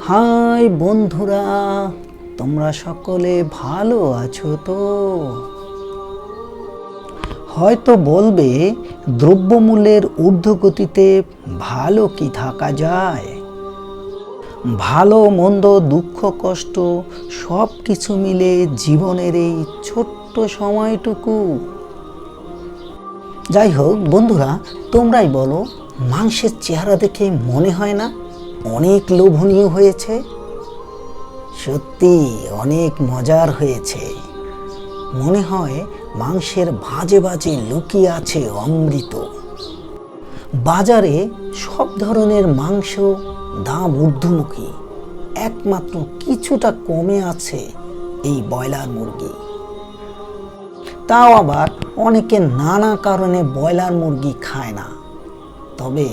High বন্ধুরা, তোমরা সকলে ভালো আছো তো? হয়তো বলবে, দ্রব্যমূল্যের ঊর্ধ্বগতিতে ভালো কি থাকা যায়? ভালো মন্দ দুঃখ কষ্ট সব কিছু মিলে জীবনের এই ছোট্ট সময়টুকু। যাই হোক বন্ধুরা, তোমরাই বলো, মাংসের চেহারা দেখে মনে হয় না অনেক লোভনীয় হয়েছে? সত্যি অনেক মজার হয়েছে। মনে হয় মাংসের ভাজে ভাজে লুকিয়ে আছে অমৃত। বাজারে সব ধরনের মাংস দাম ঊর্ধ্বমুখী, একমাত্র কিছুটা কমে আছে এই ব্রয়লার মুরগি। তাও আবার অনেকে নানা কারণে ব্রয়লার মুরগি খায় না। তবে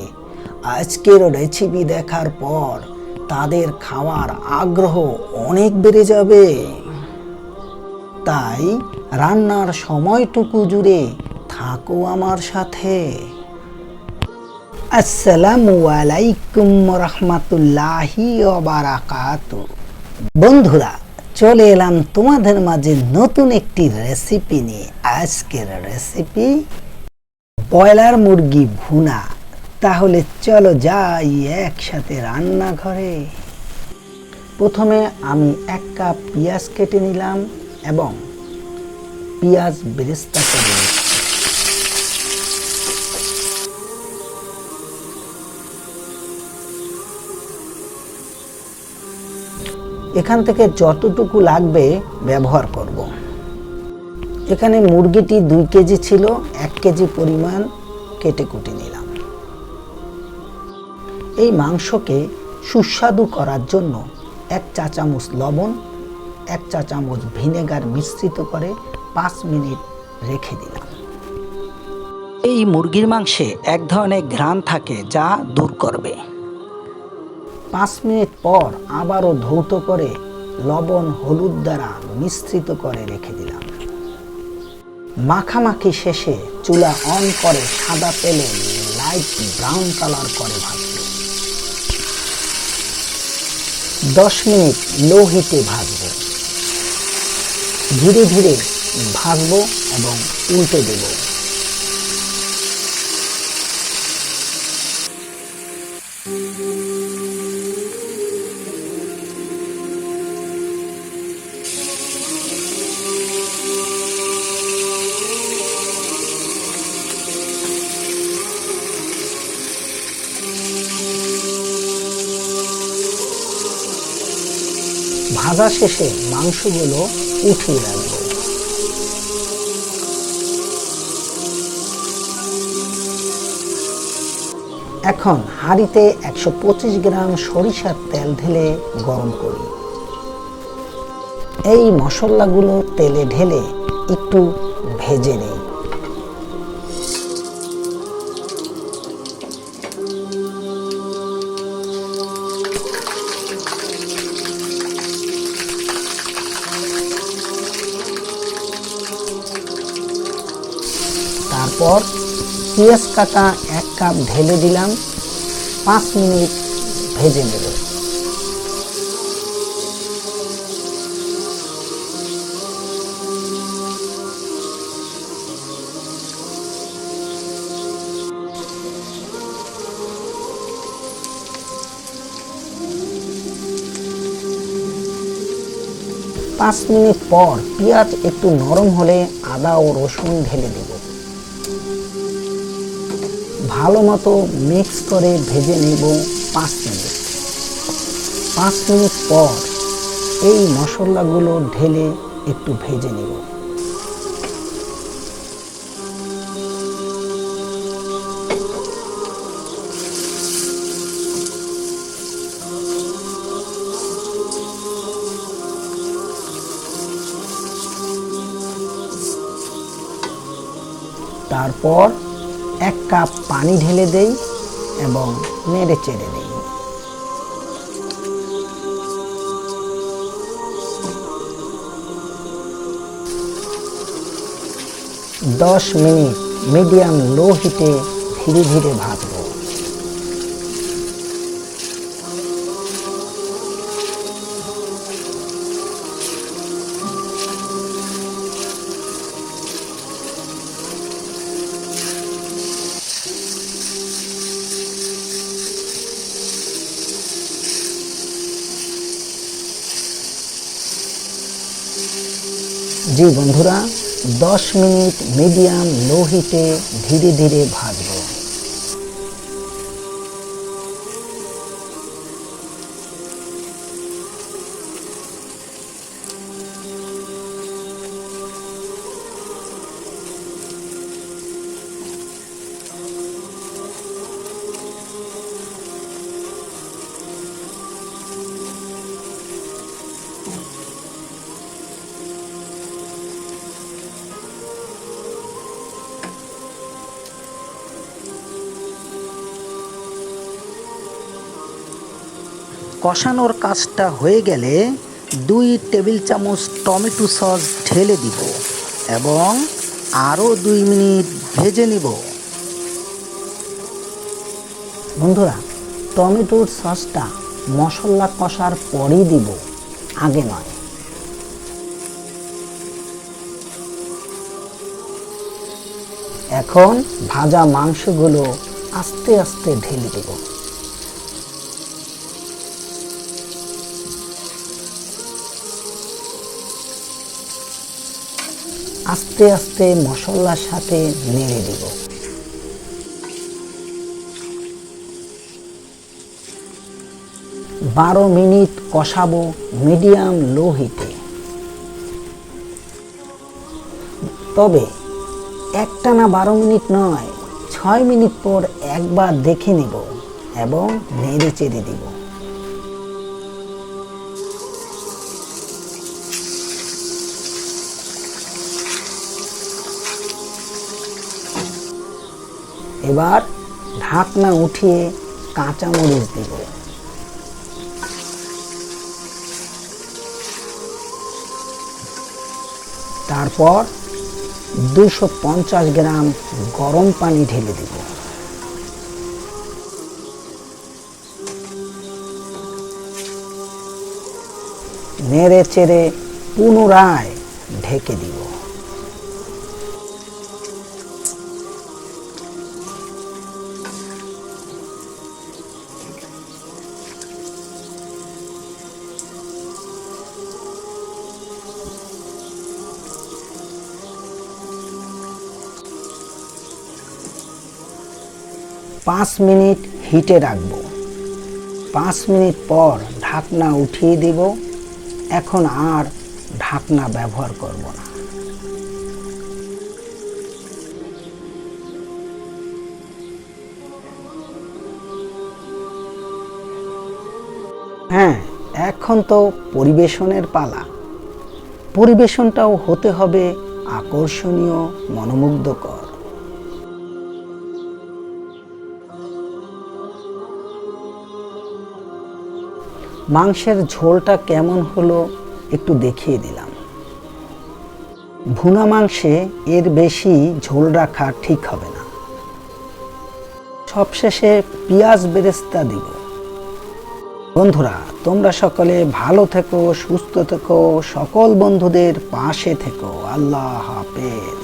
আজকের রেসিপি দেখার পর তাদের খাওয়ার আগ্রহ অনেক বেড়ে যাবে। তাই রান্নার সময়টুকু জুড়ে থাকো আমার সাথে। আসসালামু আলাইকুম রাহমাতুল্লাহি ওয়া বারাকাতুহু। বন্ধুরা, চলে এলাম তোমাদের মাঝে নতুন একটি রেসিপি নিয়ে। আজকের রেসিপি ব্রয়লার মুরগি ভুনা। তাহলে চলো যাই একসাথে রান্নাঘরে। প্রথমে আমি 1 কাপ পেঁয়াজ কেটে নিলাম এবং পেঁয়াজ বেরেস্তা করে নিচ্ছি। এখান থেকে যতটুকু লাগবে ব্যবহার করব। এখানে মুরগিটি 2 কেজি ছিল, 1 কেজি পরিমাণ কেটে কুটে নিলাম। এই মাংসকে সুস্বাদু করার জন্য 1 চা চামচ লবণ, 1 চা চামচ ভিনেগার মিশ্রিত করে 5 মিনিট রেখে দিলাম। এই মুরগির মাংসে এক ধরনের ঘ্রাণ থাকে যা দূর করবে। 5 মিনিট পর আবারও ধৌত করে লবণ হলুদ দ্বারা মিশ্রিত করে রেখে দিলাম। মাখামাখি শেষে চুলা অন করে সাদা তেলে লাইট ব্রাউন কালার করে ভাজব। 10 মিনিট লো হিটে ভাজব। ধীরে ধীরে ভাজব এবং উল্টে দেব। ভাজা শেষে মাংসগুলো উঠিয়ে রাখবো। এখন হাঁড়িতে 125 গ্রাম সরিষার তেল ঢেলে গরম করি। এই মশলাগুলো তেলে ঢেলে একটু ভেজে নেই। তারপর পেঁয়াজ কাটা 1 কাপ ঢেলে দিলাম। 5 মিনিট ভেজে নেব। পাঁচ মিনিট পর পেঁয়াজ একটু নরম হলে আদা ও রসুন ঢেলে দেব। ভালো মতো মিক্স করে ভেজে নেব 5 মিনিট। 5 মিনিট পর এই মশলাগুলো ঢেলে একটু ভেজে নেব। তারপর 1 কাপ পানি ঢেলে দেই এবং নেড়ে চেড়ে দিই। দশ মিনিট মিডিয়াম লো হিটে ধীরে ধীরে ভাজবো। জি বন্ধুরা, 10 মিনিট মিডিয়াম লো হিটে ধীরে ধীরে ভাজবো। কষানোর কাজটা হয়ে গেলে 2 টেবিল চামচ টমেটো সস ঢেলে দিব এবং আরও 2 মিনিট ভেজে নিব। বন্ধুরা, টমেটোর সসটা মশলা কষার পরই দিব, আগে নয়। এখন ভাজা মাংসগুলো আস্তে আস্তে ঢেলে দেব। আস্তে আস্তে মশলার সাথে নেড়ে দিব। বারো মিনিট কষাবো মিডিয়াম লো হিটে। তবে একটানা 12 মিনিট নয়, 6 মিনিট পর একবার দেখে নিব এবং নেড়ে চেড়ে দিব। এবার ঢাকনা উঠিয়ে কাঁচামরিচ দিব। তারপর 250 গ্রাম গরম পানি ঢেলে দিব। নেড়ে চেড়ে পুনরায় ঢেকে দিব। পাঁচ মিনিট হিটে রাখবো। 5 মিনিট পর ঢাকনা উঠিয়ে দেব। এখন আর ঢাকনা ব্যবহার করব না। হ্যাঁ, এখন তো পরিবেশনের পালা। পরিবেশনটাও হতে হবে আকর্ষণীয়, মনোমুগ্ধকর। মাংসের ঝোলটা কেমন হলো একটু দেখিয়ে দিলাম। ভুনা মাংসে এর বেশি ঝোল রাখা ঠিক হবে না। সবশেষে পেঁয়াজ বেরেস্তা দিব। বন্ধুরা, তোমরা সকলে ভালো থেকো, সুস্থ থেকো, সকল বন্ধুদের পাশে থেকো। আল্লাহ হাফেজ।